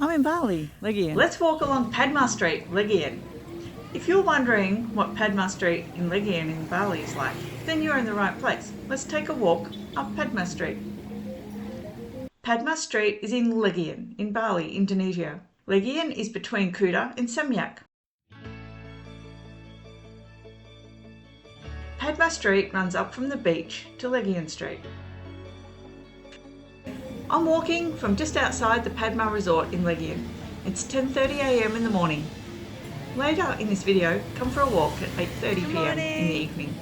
I'm in Bali, Legian. Let's walk along Padma Street, Legian. If you're wondering what Padma Street in Legian in Bali is like, then you're in the right place. Let's take a walk up Padma Street. Padma Street is in Legian in Bali, Indonesia. Legian is between Kuta and Seminyak. Padma Street runs up from the beach to Legian Street. I'm walking from just outside the Padma Resort in Legian. It's 10:30 a.m. in the morning. Later in this video, come for a walk at 8:30 p.m. in the evening.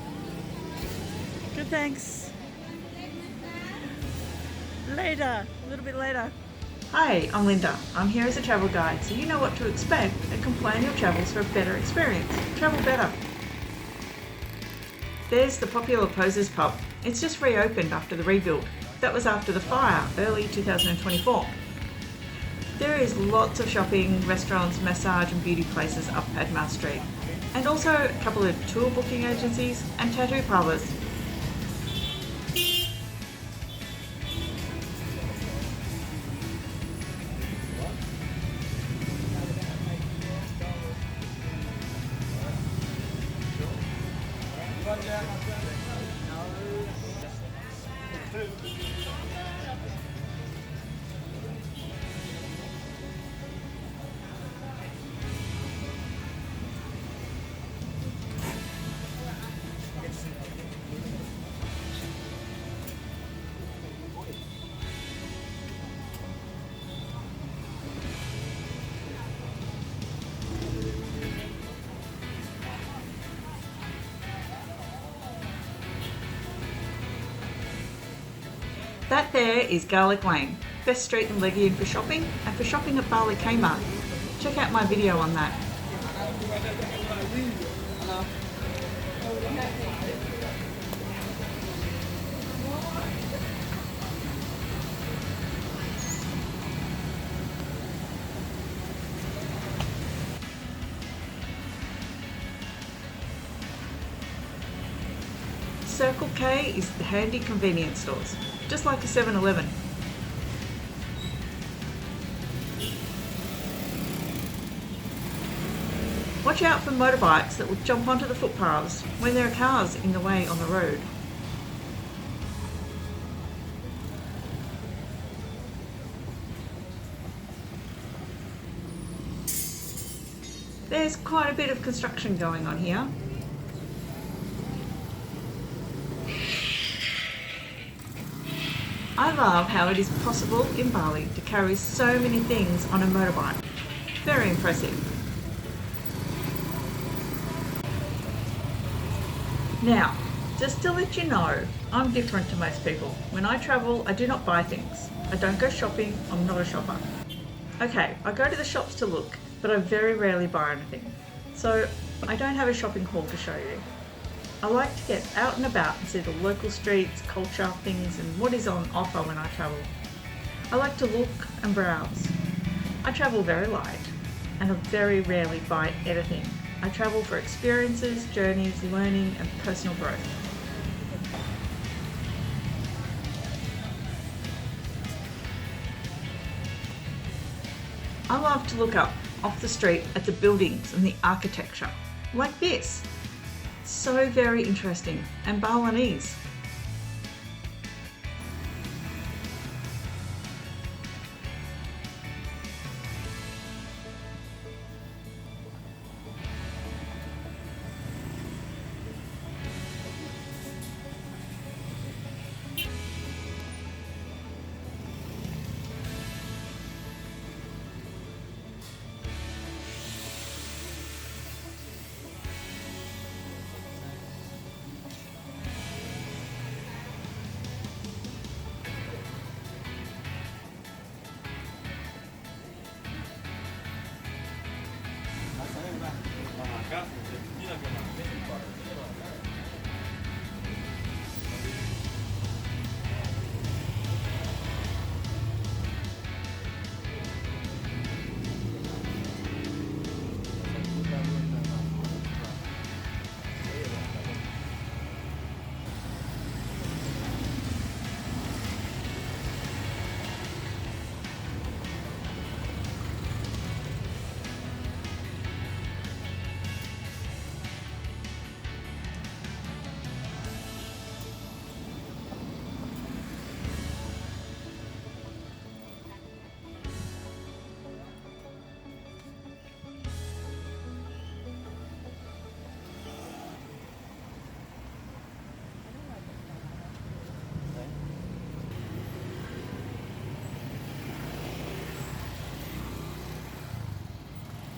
Good, thanks. Later, a little bit later. Hi, I'm Linda. I'm here as a travel guide, so you know what to expect and can plan your travels for a better experience. Travel better. There's the popular Posers pub. It's just reopened after the rebuild. That was after the fire, early 2024. There is lots of shopping, restaurants, massage and beauty places up Padma Street. And also a couple of tour booking agencies and tattoo parlours. That there is Garlic Lane, best street in Legian for shopping and for shopping at Bali Kmart. Check out my video on that. Circle K is the handy convenience stores, just like a 7-Eleven. Watch out for motorbikes that will jump onto the footpaths when there are cars in the way on the road. There's quite a bit of construction going on here. I love how it is possible in Bali to carry so many things on a motorbike. Very impressive. Now, just to let you know, I'm different to most people. When I travel, I do not buy things. I don't go shopping, I'm not a shopper. Okay, I go to the shops to look, but I very rarely buy anything. So I don't have a shopping haul to show you. I like to get out and about and see the local streets, culture, things and what is on offer when I travel. I like to look and browse. I travel very light and I very rarely buy anything. I travel for experiences, journeys, learning and personal growth. I love to look up off the street at the buildings and the architecture, like this. So very interesting and Balinese.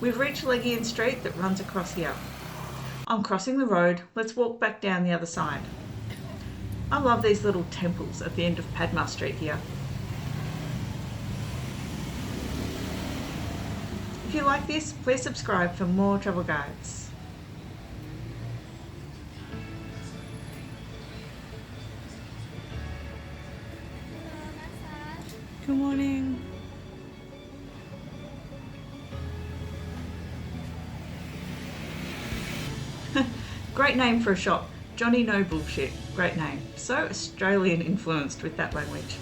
We've reached Legian Street that runs across here. I'm crossing the road, let's walk back down the other side. I love these little temples at the end of Padma Street here. If you like this, please subscribe for more travel guides. Good morning. Great name for a shop. Johnny No Bullshit. Great name. So Australian influenced with that language.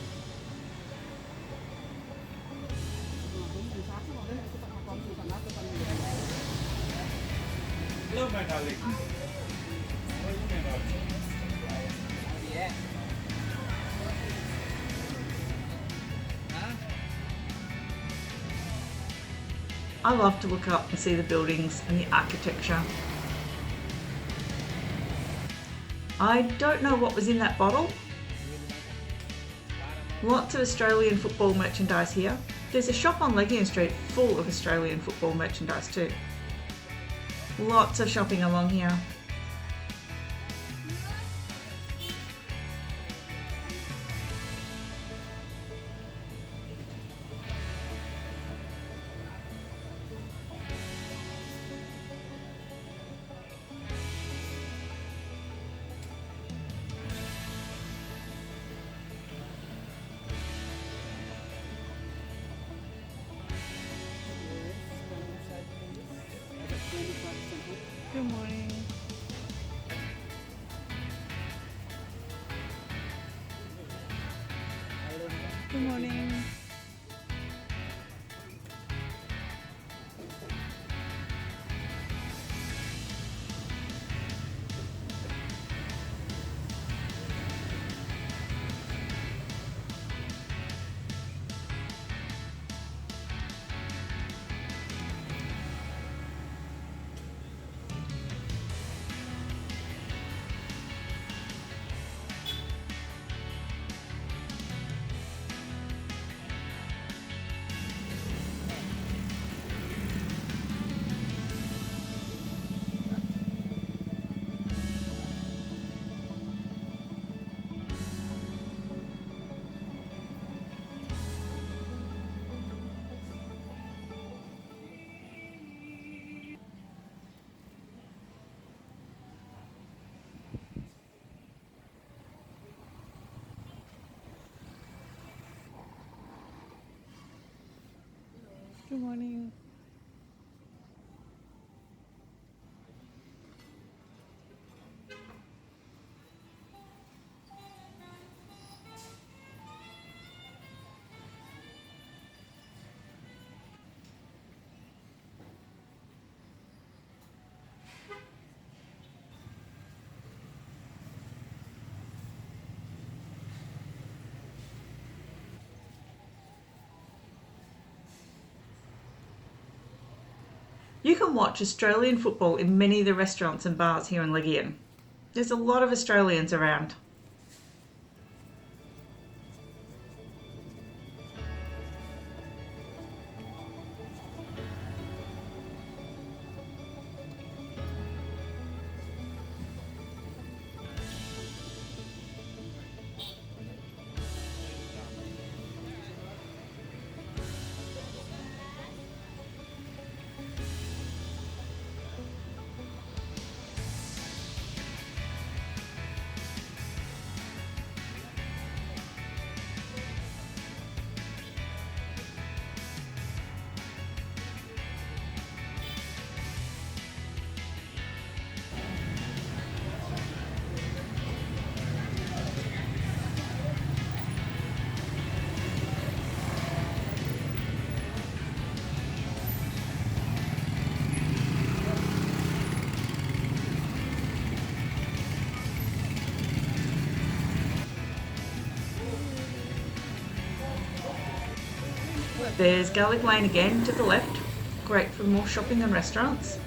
Hello, my darling. I love to look up and see the buildings and the architecture. I don't know what was in that bottle. Lots of Australian football merchandise here. There's a shop on Legian Street full of Australian football merchandise too. Lots of shopping along here. Good morning. Good morning. Good morning. You can watch Australian football in many of the restaurants and bars here in Legian. There's a lot of Australians around. There's Garlic Lane again to the left, great for more shopping and restaurants.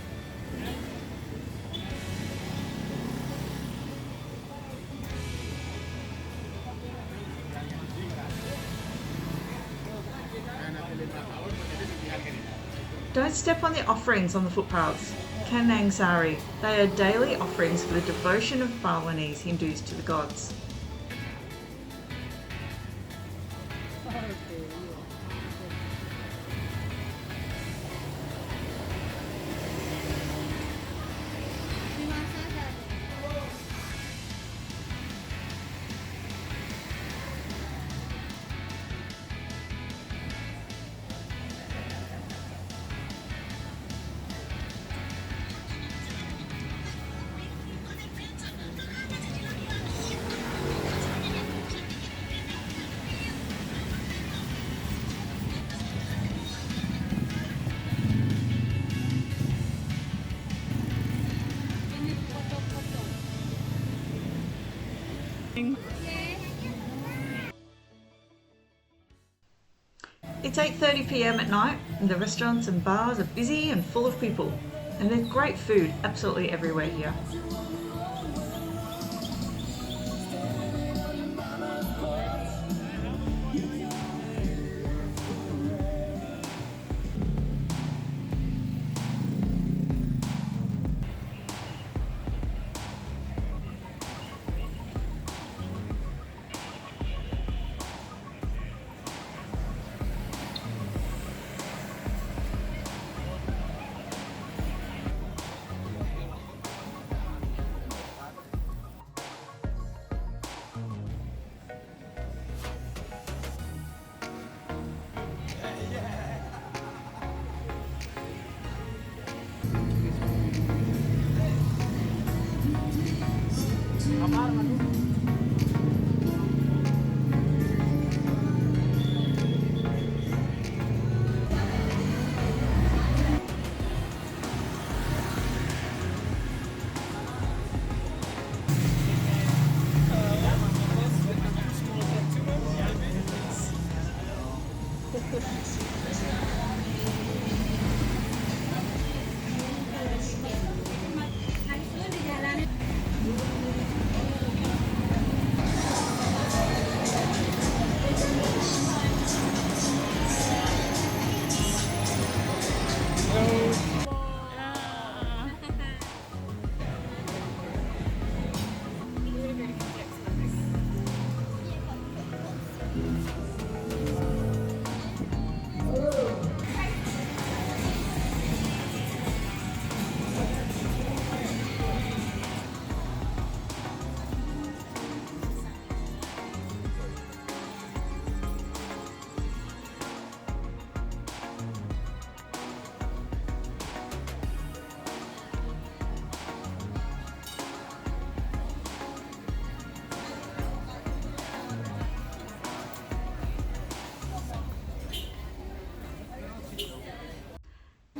Don't step on the offerings on the footpaths. Kanang Sari. They are daily offerings for the devotion of Balinese Hindus to the gods. It's 8:30 p.m. at night and the restaurants and bars are busy and full of people. And there's great food absolutely everywhere here.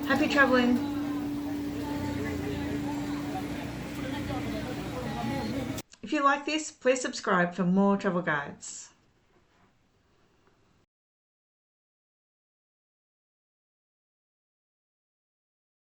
Happy travelling! If you like this, please subscribe for more travel guides.